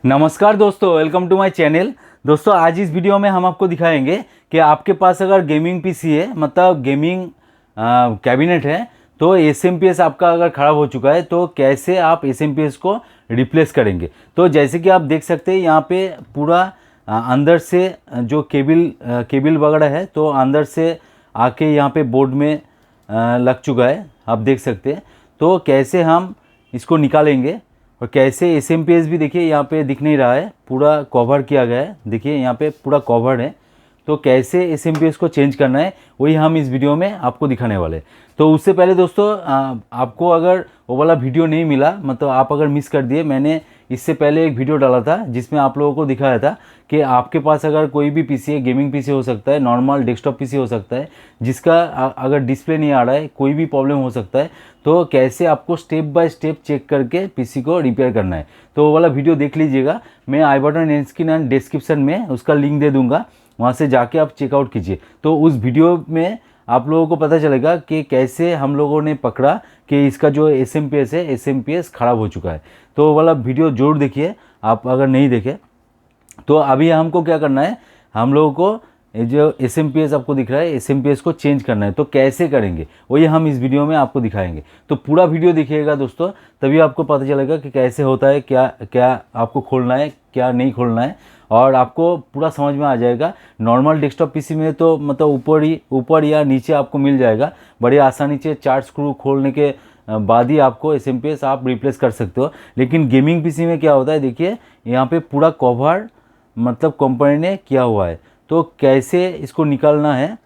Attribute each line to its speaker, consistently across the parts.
Speaker 1: नमस्कार दोस्तों, welcome to my channel. दोस्तों आज इस वीडियो में हम आपको दिखाएंगे कि आपके पास अगर गेमिंग पीसी है, मतलब गेमिंग कैबिनेट है, तो एसएमपीएस आपका अगर ख़राब हो चुका है तो कैसे आप एसएमपीएस को रिप्लेस करेंगे। तो जैसे कि आप देख सकते हैं यहाँ पे पूरा अंदर से जो केबल वगैरह है तो अंदर से आके यहाँ पे बोर्ड में लग चुका है, आप देख सकते हैं। तो कैसे हम इसको निकालेंगे और कैसे एसएमपीएस भी देखिए यहाँ पे दिख नहीं रहा है, पूरा कवर किया गया है, देखिए यहाँ पे पूरा कवर है। तो कैसे एसएमपीएस को चेंज करना है वही हम इस वीडियो में आपको दिखाने वाले हैं। तो उससे पहले दोस्तों आपको अगर वो वाला वीडियो नहीं मिला, मतलब आप अगर मिस कर दिए, मैंने इससे पहले एक वीडियो डाला था जिसमें आप लोगों को दिखाया था कि आपके पास अगर कोई भी पीसी है, गेमिंग पीसी हो सकता है, नॉर्मल डेस्कटॉप पीसी हो सकता है, जिसका अगर डिस्प्ले नहीं आ रहा है, कोई भी प्रॉब्लम हो सकता है, तो कैसे आपको स्टेप बाय स्टेप चेक करके पीसी को रिपेयर करना है। तो वो वाला वीडियो देख लीजिएगा, मैं I button end screen and description में उसका लिंक दे दूंगा, वहाँ से जाके आप चेकआउट कीजिए। तो उस वीडियो में आप लोगों को पता चलेगा कि कैसे हम लोगों ने पकड़ा कि इसका जो एसएमपीएस है, एसएमपीएस ख़राब हो चुका है। तो वो वाला वीडियो जरूर देखिए, आप अगर नहीं देखे तो। अभी हमको क्या करना है, हम लोगों को ये जो एसएमपीएस आपको दिख रहा है, एसएमपीएस को चेंज करना है। तो कैसे करेंगे वही हम इस वीडियो में आपको दिखाएंगे। तो पूरा वीडियो देखिएगा दोस्तों, तभी आपको पता चलेगा कि कैसे होता है, क्या क्या आपको खोलना है, क्या नहीं खोलना है, और आपको पूरा समझ में आ जाएगा। नॉर्मल डेस्कटॉप पीसी में तो मतलब ऊपर या नीचे आपको मिल जाएगा, बड़ी आसानी से 4 स्क्रू खोलने के बाद ही आपको एसएमपीएस आप रिप्लेस कर सकते हो। लेकिन गेमिंग पीसी में क्या होता है, देखिए यहाँ पे पूरा कवर मतलब कंपनी ने किया हुआ है। तो कैसे इसको निकालना है,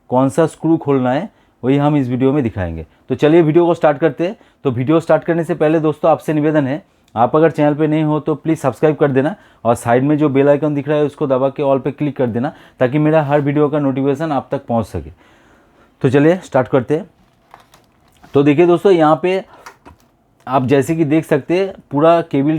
Speaker 1: कौन सा स्क्रू खोलना है, वही हम इस वीडियो में दिखाएंगे। तो चलिए वीडियो को स्टार्ट करते हैं। तो वीडियो स्टार्ट करने से पहले दोस्तों आपसे निवेदन है, आप अगर चैनल पे नहीं हो तो प्लीज़ सब्सक्राइब कर देना, और साइड में जो बेल आइकन दिख रहा है उसको दबा के ऑल पे क्लिक कर देना, ताकि मेरा हर वीडियो का नोटिफिकेशन आप तक पहुँच सके। तो चलिए स्टार्ट करते हैं। तो देखिए दोस्तों, यहाँ पे आप जैसे कि देख सकते हैं पूरा केबल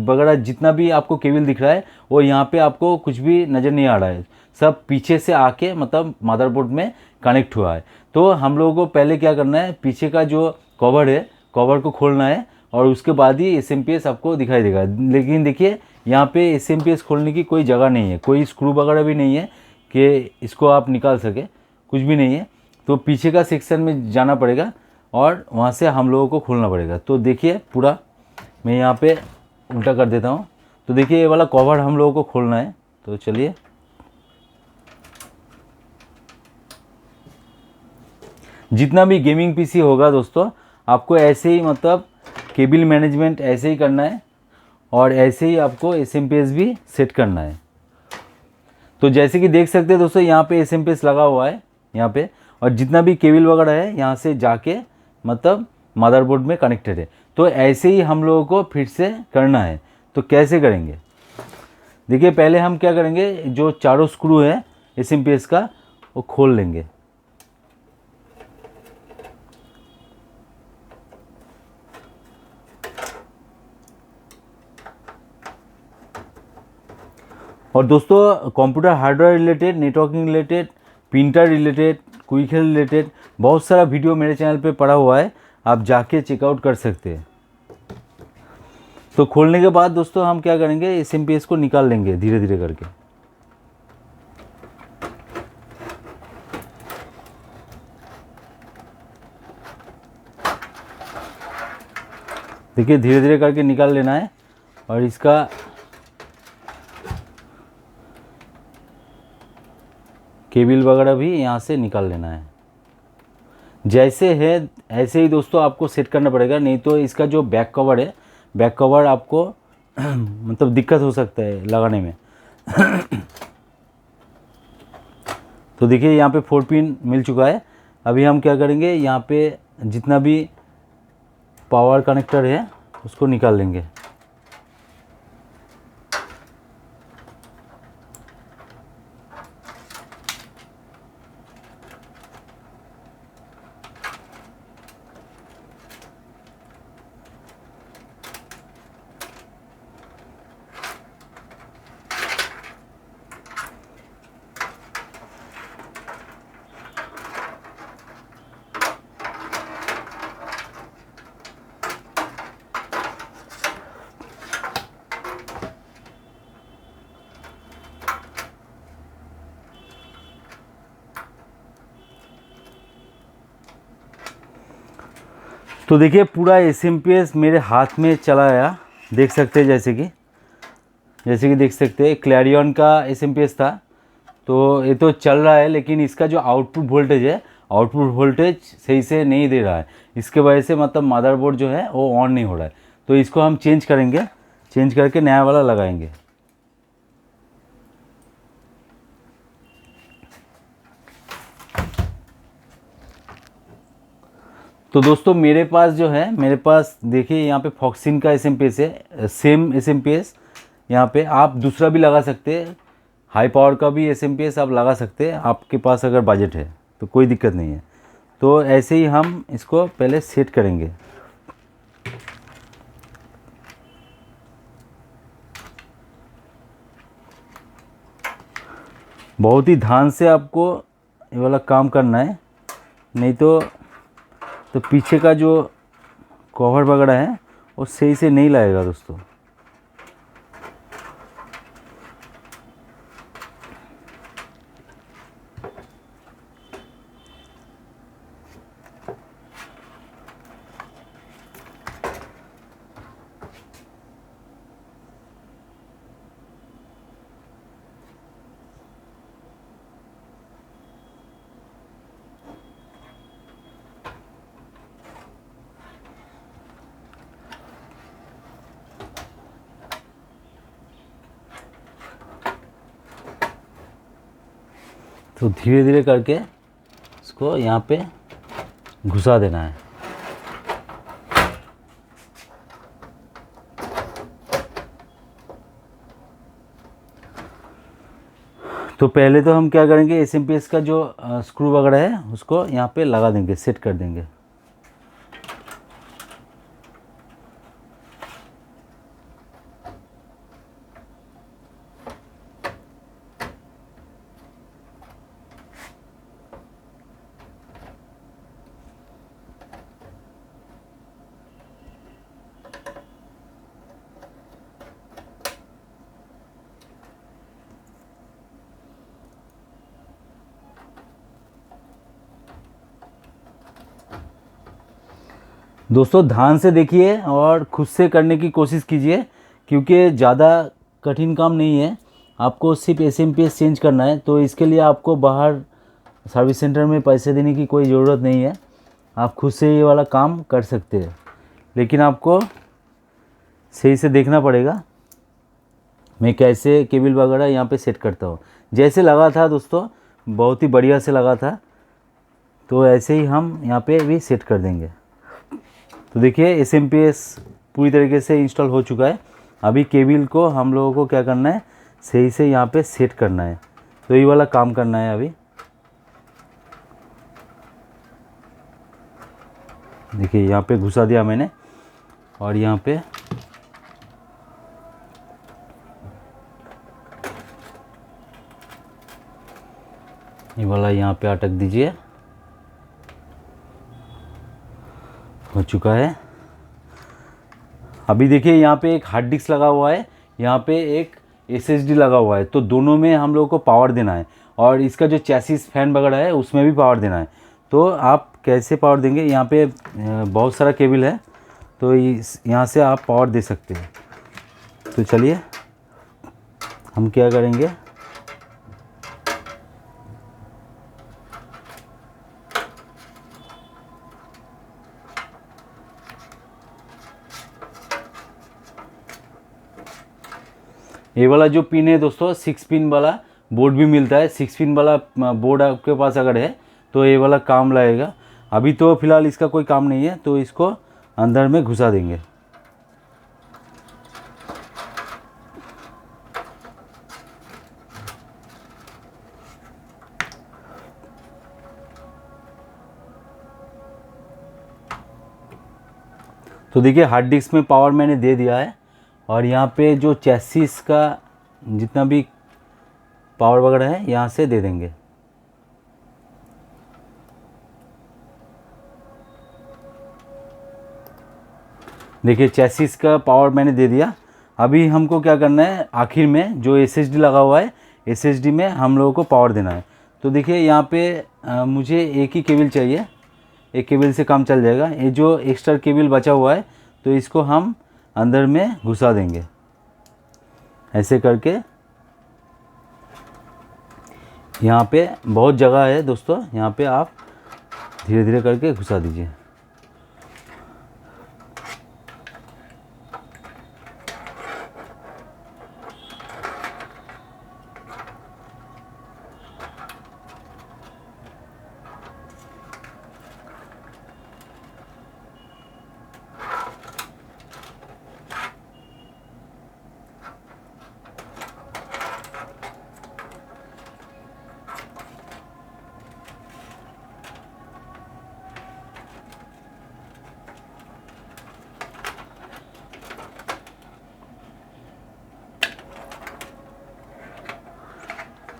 Speaker 1: वगैरह जितना भी आपको केबल दिख रहा है वो यहाँ पे आपको कुछ भी नज़र नहीं आ रहा है, सब पीछे से आके मतलब मदरबोर्ड में कनेक्ट हुआ है। तो हम लोगों को पहले क्या करना है, पीछे का जो कवर है, कवर को खोलना है, और उसके बाद ही एसएमपीएस आपको दिखाई देगा। लेकिन देखिए यहाँ पे एसएमपीएस खोलने की कोई जगह नहीं है, कोई स्क्रू वगैरह भी नहीं है कि इसको आप निकाल सके, कुछ भी नहीं है। तो पीछे का सेक्शन में जाना पड़ेगा और वहाँ से हम लोगों को खोलना पड़ेगा। तो देखिए पूरा मैं यहाँ पे उल्टा कर देता हूँ। तो देखिए ये वाला कवर हम लोगों को खोलना है। तो चलिए, जितना भी गेमिंग पीसी होगा दोस्तों, आपको ऐसे ही मतलब केबल मैनेजमेंट ऐसे ही करना है, और ऐसे ही आपको एसएमपीएस भी सेट करना है। तो जैसे कि देख सकते हैं दोस्तों, यहाँ पे एसएमपीएस लगा हुआ है यहाँ पे, और जितना भी केबल वगैरह है यहाँ से जाके मतलब मदरबोर्ड में कनेक्टेड है। तो ऐसे ही हम लोगों को फिर से करना है। तो कैसे करेंगे, देखिए पहले हम क्या करेंगे, जो चारों स्क्रू है एसएमपीएस का वो खोल लेंगे। और दोस्तों computer hardware related, networking related, printer related, quick health related बहुत सारा वीडियो मेरे चैनल पे पड़ा हुआ है, आप जाके चेकआउट कर सकते हैं। तो खोलने के बाद दोस्तों हम क्या करेंगे, एसएमपीएस को निकाल लेंगे धीरे धीरे करके। देखिए धीरे धीरे करके निकाल लेना है, और इसका केबल वगैरह भी यहाँ से निकाल लेना है। जैसे है ऐसे ही दोस्तों आपको सेट करना पड़ेगा, नहीं तो इसका जो बैक कवर है, बैक कवर आपको मतलब दिक्कत हो सकता है लगाने में। तो देखिए यहाँ पे 4 पिन मिल चुका है। अभी हम क्या करेंगे, यहाँ पे जितना भी पावर कनेक्टर है उसको निकाल लेंगे। तो देखिए पूरा एसएमपीएस मेरे हाथ में चला आया, देख सकते हैं जैसे कि देख सकते हैं क्लैरियन का एसएमपीएस था। तो ये तो चल रहा है, लेकिन इसका जो आउटपुट वोल्टेज सही से नहीं दे रहा है। इसके वजह से मतलब मदरबोर्ड जो है वो ऑन नहीं हो रहा है। तो इसको हम चेंज करेंगे, चेंज करके नया वाला लगाएंगे। तो दोस्तों मेरे पास जो है, मेरे पास देखिए यहाँ पे फॉक्सिन का एसएमपीएस है, सेम एसएमपीएस। यहाँ पे आप दूसरा भी लगा सकते हैं, हाई पावर का भी एसएमपीएस आप लगा सकते हैं, आपके पास अगर बजट है तो कोई दिक्कत नहीं है। तो ऐसे ही हम इसको पहले सेट करेंगे। बहुत ही ध्यान से आपको ये वाला काम करना है, नहीं तो पीछे का जो कवर वगैरह है वो सही से नहीं लगेगा दोस्तों। तो धीरे धीरे करके इसको यहाँ पे घुसा देना है। तो पहले तो हम क्या करेंगे, एसएमपीएस का जो स्क्रू वगैरह है उसको यहाँ पे लगा देंगे, सेट कर देंगे। दोस्तों ध्यान से देखिए और खुद से करने की कोशिश कीजिए, क्योंकि ज़्यादा कठिन काम नहीं है। आपको सिर्फ एसएमपीएस चेंज करना है, तो इसके लिए आपको बाहर सर्विस सेंटर में पैसे देने की कोई ज़रूरत नहीं है। आप खुद से ये वाला काम कर सकते हैं, लेकिन आपको सही से देखना पड़ेगा मैं कैसे केबल वगैरह यहाँ पे सेट करता हूँ। जैसे लगा था दोस्तों, बहुत ही बढ़िया से लगा था, तो ऐसे ही हम यहाँ पे भी सेट कर देंगे। तो देखिए एसएमपीएस पूरी तरीके से इंस्टॉल हो चुका है। अभी केबल को हम लोगों को क्या करना है, सही से यहाँ पे सेट करना है। तो ये वाला काम करना है अभी। देखिए यहाँ पे घुसा दिया मैंने, और यहाँ पे ये वाला यहाँ पे अटक दीजिए। हो चुका है। अभी देखिए यहाँ पे एक हार्ड डिस्क लगा हुआ है, यहाँ पे एक एसएसडी लगा हुआ है। तो दोनों में हम लोगों को पावर देना है, और इसका जो चैसिस फैन वगैरह है उसमें भी पावर देना है। तो आप कैसे पावर देंगे, यहाँ पे बहुत सारा केबल है, तो यहाँ से आप पावर दे सकते हैं। तो चलिए हम क्या करेंगे, ये वाला जो पिन है दोस्तों, 6 पिन वाला बोर्ड भी मिलता है। 6 पिन वाला बोर्ड आपके पास अगर है तो ये वाला काम लगेगा। अभी तो फ़िलहाल इसका कोई काम नहीं है, तो इसको अंदर में घुसा देंगे। तो देखिए हार्ड डिस्क में पावर मैंने दे दिया है, और यहाँ पे जो चैसिस का जितना भी पावर वगैरह है यहाँ से दे देंगे। देखिए चैसिस का पावर मैंने दे दिया। अभी हमको क्या करना है, आखिर में जो एसएसडी लगा हुआ है, एसएसडी में हम लोगों को पावर देना है। तो देखिए यहाँ पे मुझे एक ही केबल चाहिए, एक केबल से काम चल जाएगा। ये जो एक्स्ट्रा केबल बचा हुआ है तो इसको हम अंदर में घुसा देंगे ऐसे करके। यहाँ पे बहुत जगह है दोस्तों, यहाँ पे आप धीरे धीरे करके घुसा दीजिए।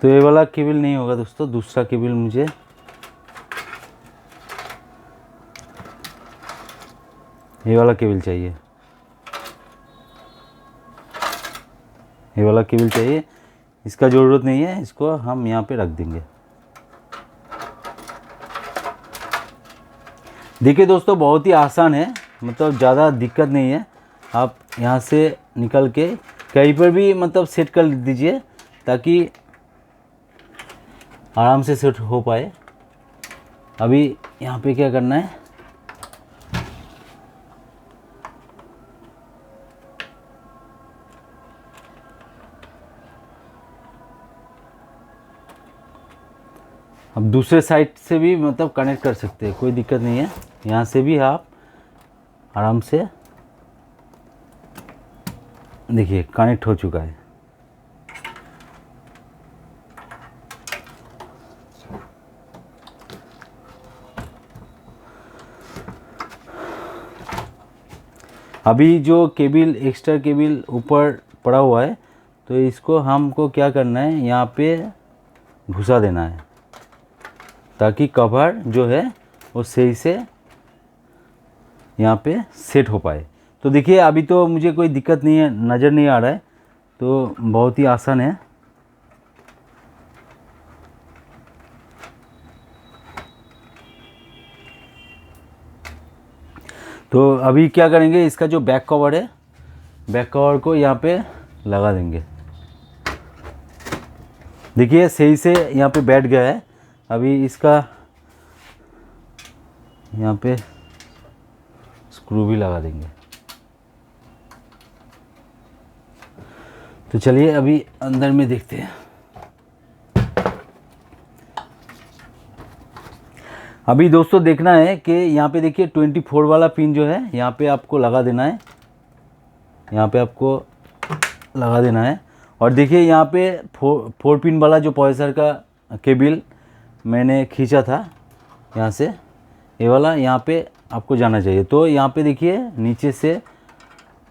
Speaker 1: तो ये वाला केबल नहीं होगा दोस्तों, दूसरा केबल मुझे ये वाला केबल चाहिए, ये वाला केबल चाहिए। इसका ज़रूरत नहीं है, इसको हम यहाँ पे रख देंगे। देखिए दोस्तों बहुत ही आसान है, मतलब ज़्यादा दिक्कत नहीं है। आप यहाँ से निकल के कहीं पर भी मतलब सेट कर दीजिए ताकि आराम से सेट हो पाए। अभी यहाँ पे क्या करना है, अब दूसरे साइड से भी मतलब कनेक्ट कर सकते हैं, कोई दिक्कत नहीं है। यहाँ से भी आप आराम से देखिए कनेक्ट हो चुका है। अभी जो केबल एक्स्ट्रा केबल ऊपर पड़ा हुआ है तो इसको हमको क्या करना है, यहाँ पे घुसा देना है ताकि कवर जो है वो सही से यहाँ पे सेट हो पाए। तो देखिए अभी तो मुझे कोई दिक्कत नहीं है, नज़र नहीं आ रहा है, तो बहुत ही आसान है। तो अभी क्या करेंगे, इसका जो बैक कवर है, बैक कवर को यहाँ पे लगा देंगे। देखिए सही से यहाँ पे बैठ गया है। अभी इसका यहाँ पे स्क्रू भी लगा देंगे। तो चलिए अभी अंदर में देखते हैं। अभी दोस्तों देखना है कि यहाँ पे देखिए 24 वाला पिन जो है यहाँ पे आपको लगा देना है, यहाँ पे आपको लगा देना है। और देखिए यहाँ पे 4 पिन वाला जो प्रोसेसर का केबल मैंने खींचा था यहाँ से, ये वाला यहाँ पे आपको जाना चाहिए। तो यहाँ पे देखिए नीचे से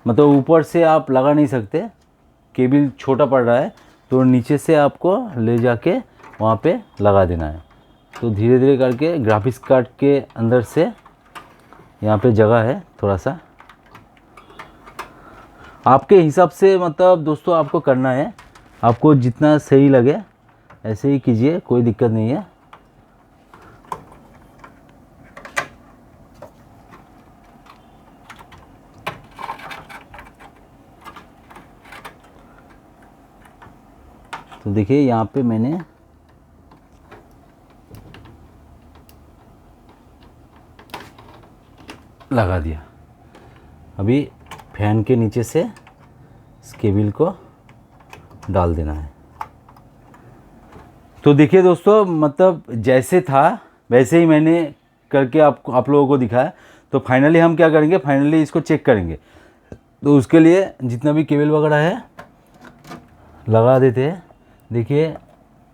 Speaker 1: मतलब ऊपर से आप लगा नहीं सकते, केबल छोटा पड़ रहा है, तो नीचे से आपको ले जाके वहाँ पे लगा देना है। तो धीरे धीरे करके ग्राफिक्स कार्ड के अंदर से यहाँ पे जगह है थोड़ा सा, आपके हिसाब से मतलब दोस्तों आपको करना है, आपको जितना सही लगे ऐसे ही कीजिए, कोई दिक्कत नहीं है। तो देखिए यहाँ पे मैंने लगा दिया। अभी फैन के नीचे से इस केबल को डाल देना है। तो देखिए दोस्तों मतलब जैसे था वैसे ही मैंने करके आप लोगों को दिखाया। तो फाइनली हम क्या करेंगे, फाइनली इसको चेक करेंगे। तो उसके लिए जितना भी केबल वगैरह है लगा देते हैं। देखिए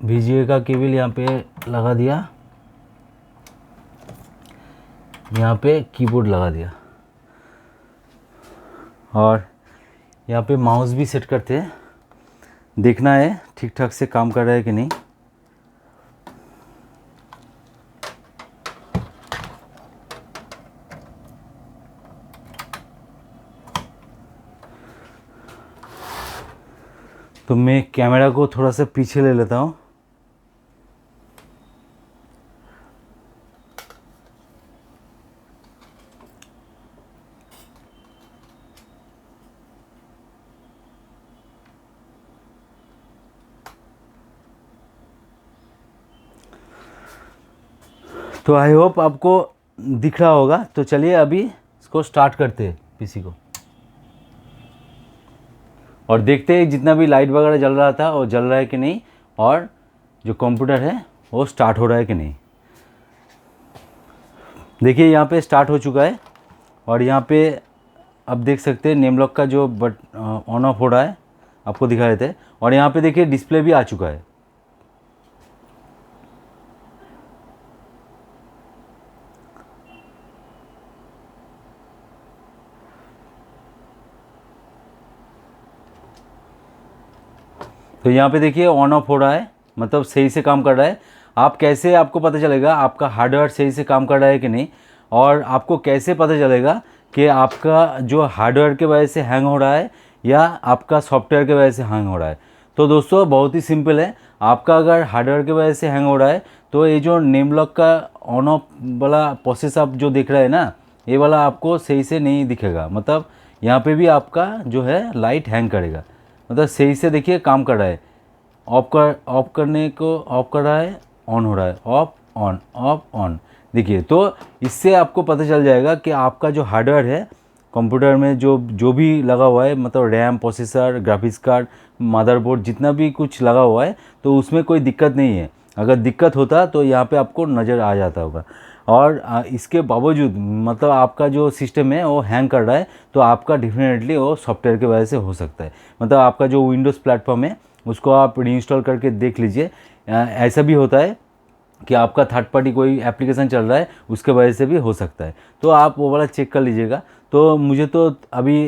Speaker 1: VGA का केबल यहाँ पे लगा दिया, यहाँ पे कीबोर्ड लगा दिया, और यहाँ पे माउस भी सेट करते हैं। देखना है ठीक ठाक से काम कर रहा है कि नहीं। तो मैं कैमरा को थोड़ा सा पीछे ले लेता हूँ। तो आई होप आपको दिख रहा होगा। तो चलिए अभी इसको स्टार्ट करते हैं पीसी को, और देखते हैं जितना भी लाइट वगैरह जल रहा था वो जल रहा है कि नहीं, और जो कंप्यूटर है वो स्टार्ट हो रहा है कि नहीं। देखिए यहाँ पे स्टार्ट हो चुका है, और यहाँ पे आप देख सकते हैं नेम लॉक का जो ऑन ऑफ हो रहा है आपको दिखा रहे थे, और यहाँ पे देखिए डिस्प्ले भी आ चुका है। तो यहाँ पे देखिए ऑन ऑफ हो रहा है, मतलब सही से काम कर रहा है। आप कैसे, आपको पता चलेगा आपका हार्डवेयर सही से काम कर रहा है कि नहीं, और आपको कैसे पता चलेगा कि आपका जो हार्डवेयर के वजह से हैंग हो रहा है या आपका सॉफ्टवेयर के वजह से हैंग हो रहा है। तो दोस्तों बहुत ही सिंपल है। आपका अगर हार्डवेयर की वजह से हैंग हो रहा है तो ये जो नेम लॉक का ऑन ऑफ वाला प्रोसेस आप जो देख रहे हैं ना, ये वाला आपको सही से नहीं दिखेगा। मतलब यहाँ पे भी आपका जो है लाइट हैंग करेगा, मतलब सही से देखिए काम कर रहा है। ऑफ करने को ऑफ कर रहा है, ऑन हो रहा है, ऑफ ऑन। देखिए तो इससे आपको पता चल जाएगा कि आपका जो हार्डवेयर है कंप्यूटर में जो भी लगा हुआ है, मतलब RAM, processor, graphics card, motherboard, जितना भी कुछ लगा हुआ है तो उसमें कोई दिक्कत नहीं है। अगर दिक्कत होता तो यहाँ पे आपको नज़र आ जाता होगा। और इसके बावजूद मतलब आपका जो सिस्टम है वो हैंग कर रहा है, तो आपका डेफिनेटली वो सॉफ्टवेयर की वजह से हो सकता है। मतलब आपका जो विंडोज़ प्लेटफॉर्म है उसको आप रीइंस्टॉल करके देख लीजिए। ऐसा भी होता है कि आपका थर्ड पार्टी कोई एप्लीकेशन चल रहा है उसके वजह से भी हो सकता है, तो आप वो वाला चेक कर लीजिएगा। तो मुझे तो अभी